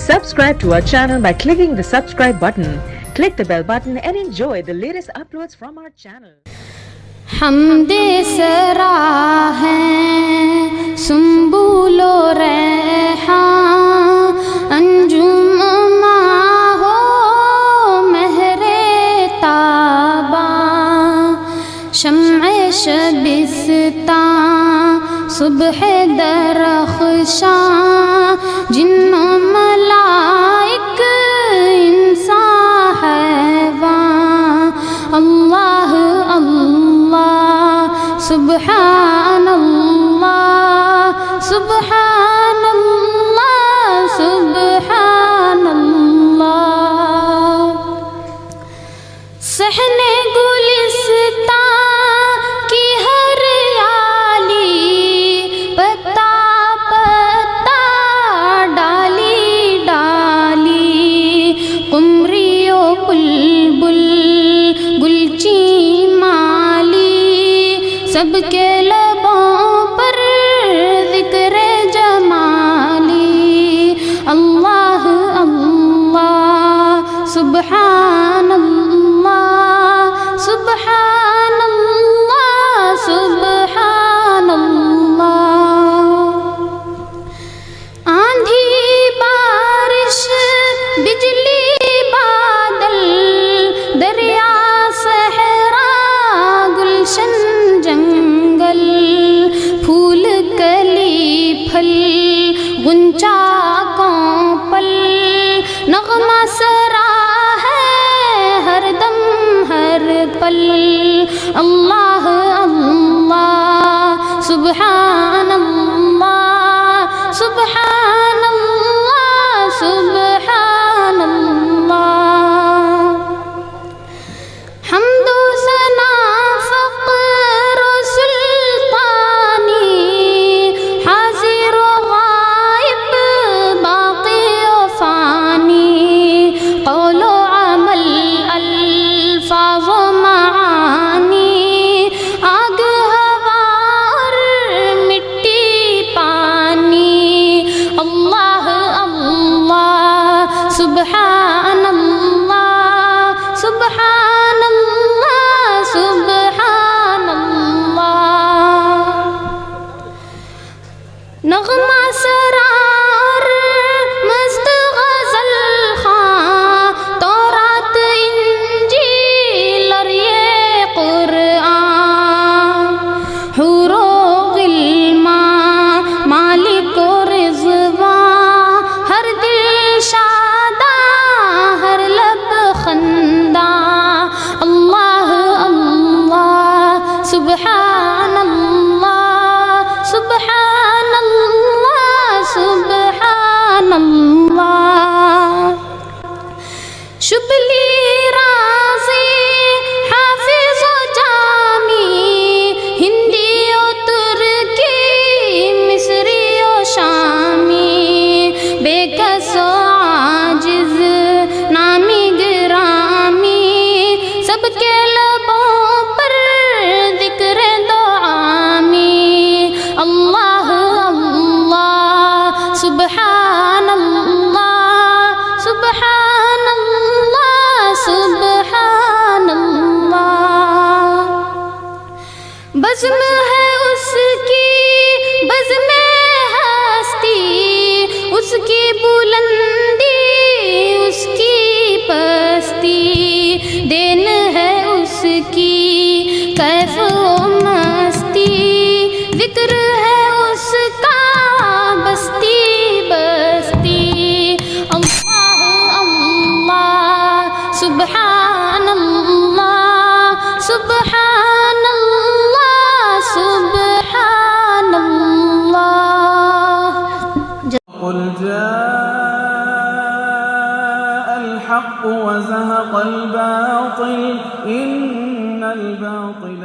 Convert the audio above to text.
Subscribe to our channel by clicking the subscribe button. Click the bell button and enjoy the latest uploads from our channel. حمدِ سرا ہیں سنبل و ریحان، انجم ماں ہو مہر تاباں، شمع شبستان صبح درخشاں، جن و ملائک انسان حیوان، اللہ اللہ سبحان اللہ سبحان اللہ سبحان اللہ، صحن گلستان کی ہریالی، پتا پتا ڈالی ڈالی، قمری و بلبل گلچی سب کے لبوں پر ذکر جمالی، اللہ اللہ سبحان اللہ سبحان اللہ سبحان اللہ، آندھی بارش بجلی بادل دریا صحرا گلشن جنگل، پھول کلی پھل غنچہ کونپل، نغمہ سرا ہے ہر دم ہر پل، اللہ اللہ سبحان اللہ سبحان اللہ سبحان اللہ، حمد و ثنا فقر و سلطانی، حاضر و غائب باقی و فانی، قول و عمل الفاظ و معانی، آگ ہوا اور مٹی پانی، اللہ اللہ سبحان اللہ سبحان اللہ سبحان اللہ، نغمہ سرار مست غزل خواں، تورات انجیل اور یہ قرآن، حور و غلمان مالک و رضوان، ہر دل شاداں ہر لب خنداں، اللہ اللہ سبحان اللہ سبحان اللہ سبحان اللہ، شبلی رازی حافظ و جامی، ہندی و ترکی مصری و شامی، بے کس و عاجز نامی گرامی، سب کے لبوں پر ذکر دعامی، اللہ اللہ سبحان اللہ سبحان اللہ سبحان اللہ، بزم ہے اس کی بزم ہستی، اس کی بلندی اس کی پستی، دین ہے اس کی کیف و مستی، ذکر ہے اس کا بستی بستی، اللہ اللہ سبحان اللہ سبحان اللہ سبحان اللہ، قل جاء الحق وزهق الباطل إن الباطل